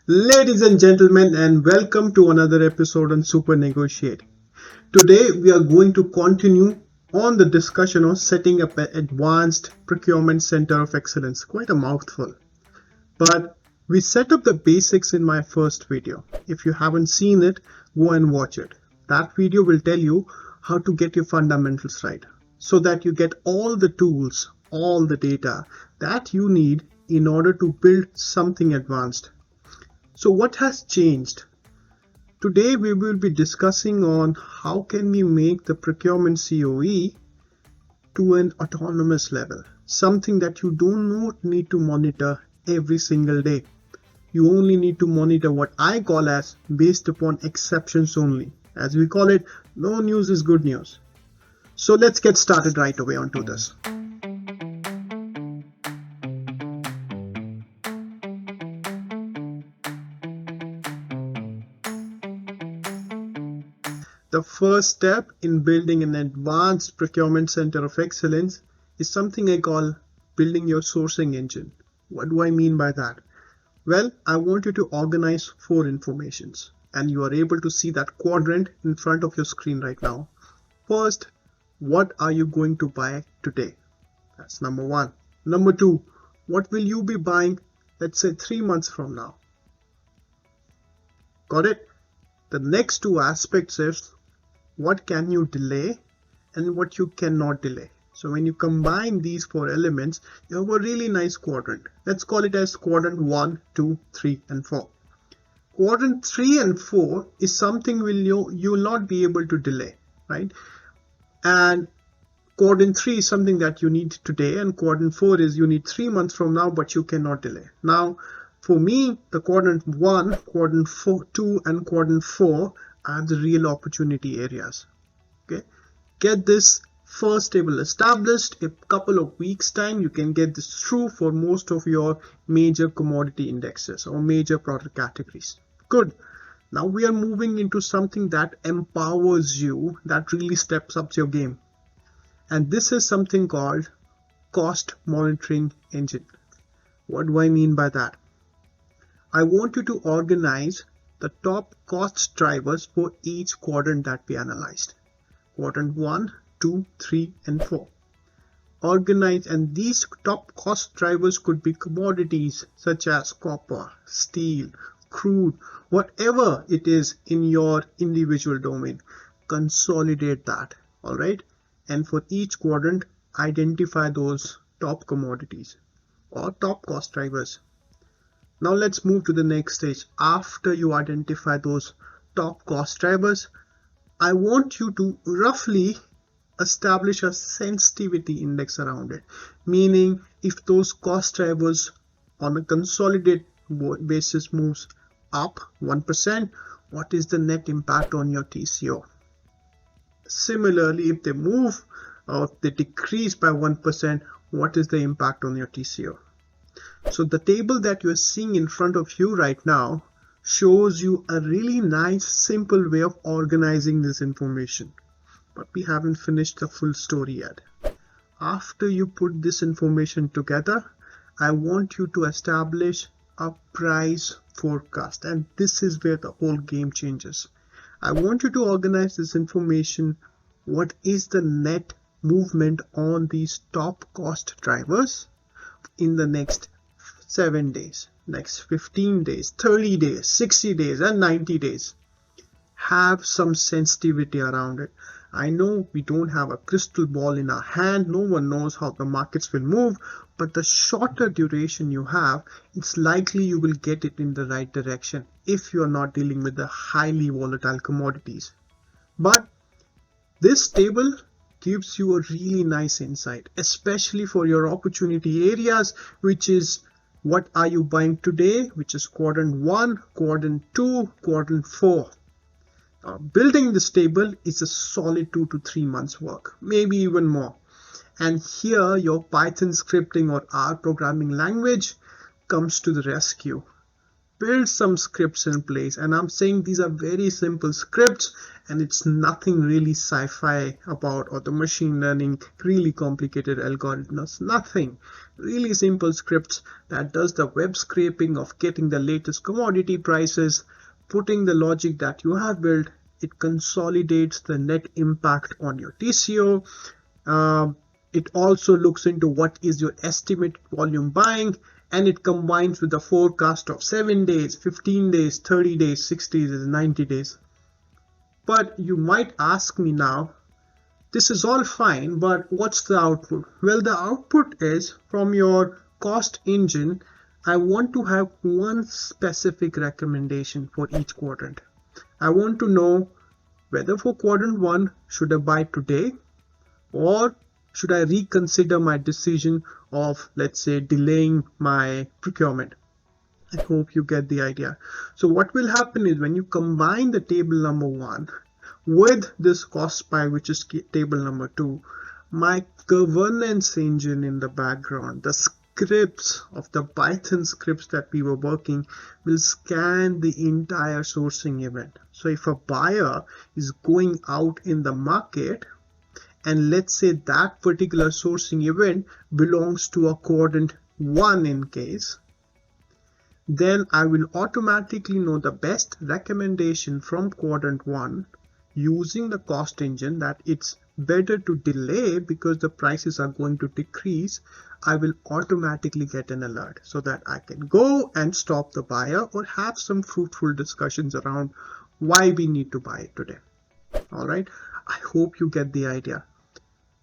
Ladies and gentlemen, and welcome to another episode on Supernegotiate. Today, we are going to continue on the discussion of setting up an advanced procurement center of excellence. Quite a mouthful, but we set up the basics in my first video. If you haven't seen it, go and watch it. That video will tell you how to get your fundamentals right so that you get all the tools, all the data that you need in order to build something advanced. So what has changed? Today we will be discussing on how can we make the procurement CoE to an autonomous level, something that you do not need to monitor every single day. You only need to monitor what I call as based upon exceptions only. As we call it, no news is good news. So let's get started right away onto this. The first step in building an advanced procurement center of excellence is something I call building your sourcing engine. What do I mean by that? Well, I want you to organize 4 informations, and you are able to see that quadrant in front of your screen right now. First, what are you going to buy today? That's number 1. Number 2, what will you be buying, let's say 3 months from now? Got it? The next 2 aspects is what can you delay and what you cannot delay. So when you combine these 4 elements, you have a really nice quadrant. Let's call it as quadrant 1, 2, 3 and 4. Quadrant 3 and 4 is something you will not be able to delay, right? And quadrant 3 is something that you need today, and quadrant 4 is you need 3 months from now, but you cannot delay. Now, for me, the quadrant 1, quadrant 2 and quadrant 4 are the real opportunity areas. Okay, get this first table established. A couple of weeks time you can get this through for most of your major commodity indexes or major product categories. Good. Now we are moving into something that empowers you, that really steps up your game, and this is something called cost monitoring engine. What do I mean by that? I want you to organize the top cost drivers for each quadrant that we analyzed. Quadrant 1, 2, 3 and 4. Organize, and these top cost drivers could be commodities such as copper, steel, crude, whatever it is in your individual domain. Consolidate that, alright? And for each quadrant, identify those top commodities or top cost drivers. Now let's move to the next stage. After you identify those top cost drivers, I want you to roughly establish a sensitivity index around it. Meaning, if those cost drivers on a consolidated basis moves up 1%, what is the net impact on your TCO? Similarly, if they move or if they decrease by 1%, what is the impact on your TCO? So the table that you're seeing in front of you right now shows you a really nice, simple way of organizing this information. But we haven't finished the full story yet. After you put this information together, I want you to establish a price forecast. And this is where the whole game changes. I want you to organize this information. What is the net movement on these top cost drivers in the next 7 days, next 15 days, 30 days, 60 days and 90 days. Have some sensitivity around it. I know we don't have a crystal ball in our hand. No one knows how the markets will move, but the shorter duration you have, it's likely you will get it in the right direction if you are not dealing with the highly volatile commodities. But this table gives you a really nice insight, especially for your opportunity areas, which is what are you buying today, which is quadrant 1, quadrant 2, quadrant 4. Building this table is a solid 2 to 3 months work, maybe even more. And here your Python scripting or R programming language comes to the rescue. build some scripts in place, and I'm saying these are very simple scripts, and it's nothing really sci-fi about or the machine learning really complicated algorithms, nothing. Really simple scripts that does the web scraping of getting the latest commodity prices, putting the logic that you have built. It consolidates the net impact on your TCO. It also looks into what is your estimated volume buying, and it combines with the forecast of 7 days, 15 days, 30 days, 60 days, 90 days. But you might ask me now, this is all fine, but what's the output? Well, the output is from your cost engine. I want to have one specific recommendation for each quadrant. I want to know whether for quadrant 1, should I buy today, or should I reconsider my decision of, let's say, delaying my procurement. I hope you get the idea. So what will happen is when you combine the table number 1 with this cost pie, which is table number 2, my governance engine in the background, the scripts of the Python scripts that we were working, will scan the entire sourcing event. So if a buyer is going out in the market, and let's say that particular sourcing event belongs to a quadrant 1 in case, then I will automatically know the best recommendation from quadrant 1 using the cost engine, that it's better to delay because the prices are going to decrease. I will automatically get an alert so that I can go and stop the buyer or have some fruitful discussions around why we need to buy it today. All right, I hope you get the idea.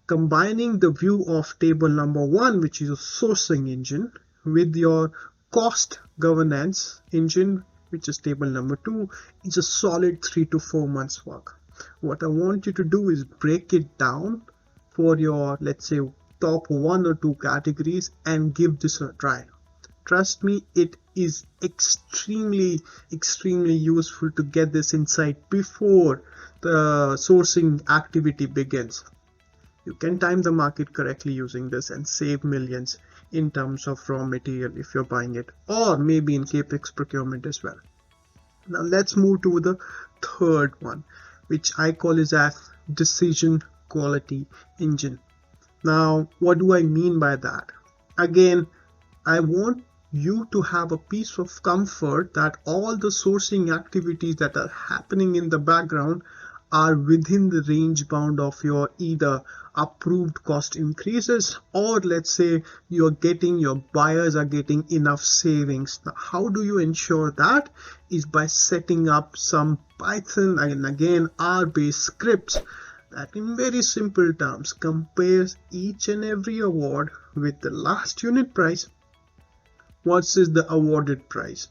Combining the view of table number 1, which is a sourcing engine, with your cost governance engine, which is table number 2, is a solid 3 to 4 months work. What I want you to do is break it down for your, let's say, top 1 or 2 categories and give this a try. Trust me, it is extremely useful to get this insight before the sourcing activity begins. You can time the market correctly using this and save millions in terms of raw material if you're buying it, or maybe in capex procurement as well. Now let's move to the third one, which I call is as decision quality engine. Now, what do I mean by that? Again, I want you to have a piece of comfort that all the sourcing activities that are happening in the background are within the range bound of your either approved cost increases, or let's say your buyers are getting enough savings. Now, how do you ensure that? Is by setting up some Python and again R-based scripts that in very simple terms compares each and every award with the last unit price versus the awarded price.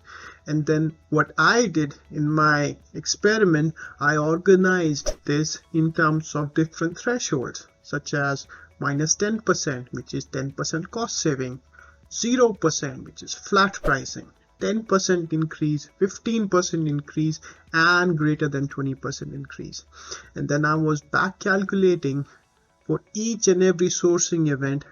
And then what I did in my experiment, I organized this in terms of different thresholds, such as minus 10%, which is 10% cost saving, 0%, which is flat pricing, 10% increase, 15% increase, and greater than 20% increase. And then I was back calculating for each and every sourcing event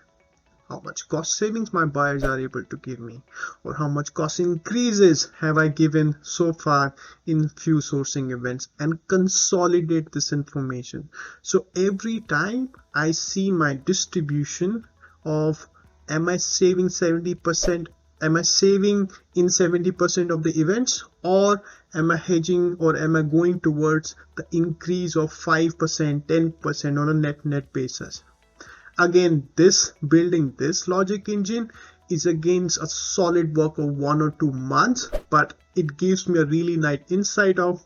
how much cost savings my buyers are able to give me, or how much cost increases have I given so far in few sourcing events, and consolidate this information. So every time I see my distribution of am I saving 70%, am I saving in 70% of the events, or am I hedging, or am I going towards the increase of 5%, 10% on a net basis. Again, building this logic engine is against a solid work of 1 or 2 months, but it gives me a really nice insight of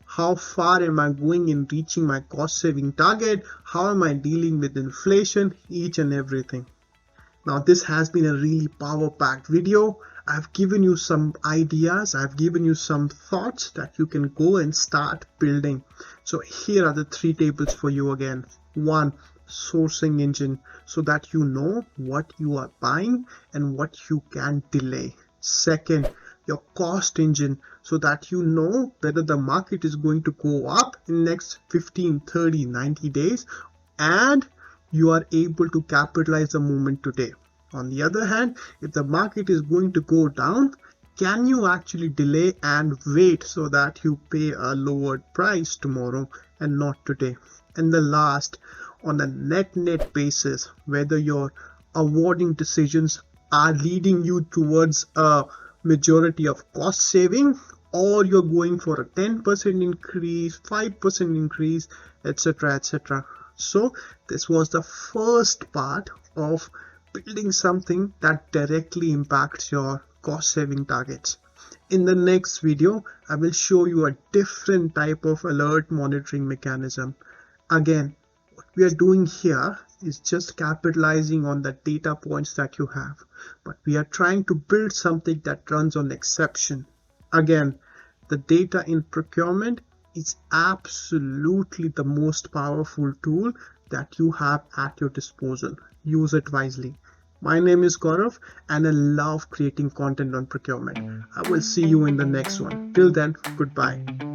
how far am I going in reaching my cost saving target, how am I dealing with inflation, each and everything. Now this has been a really power-packed video. I've given you some ideas, I've given you some thoughts that you can go and start building. So here are the 3 tables for you again. 1, sourcing engine, so that you know what you are buying and what you can delay. 2nd, your cost engine, so that you know whether the market is going to go up in next 15, 30, 90 days and you are able to capitalize the moment today. On the other hand, if the market is going to go down, can you actually delay and wait so that you pay a lowered price tomorrow and not today? And the last, on a net basis, whether your awarding decisions are leading you towards a majority of cost saving, or you're going for a 10% increase, 5% increase, etc., etc. So this was the first part of building something that directly impacts your cost saving targets. In the next video, I will show you a different type of alert monitoring mechanism. Again, what we are doing here is just capitalizing on the data points that you have, but we are trying to build something that runs on exception. Again, the data in procurement is absolutely the most powerful tool that you have at your disposal. Use it wisely. My name is Gaurav and I love creating content on procurement. I will see you in the next one. Till then, goodbye.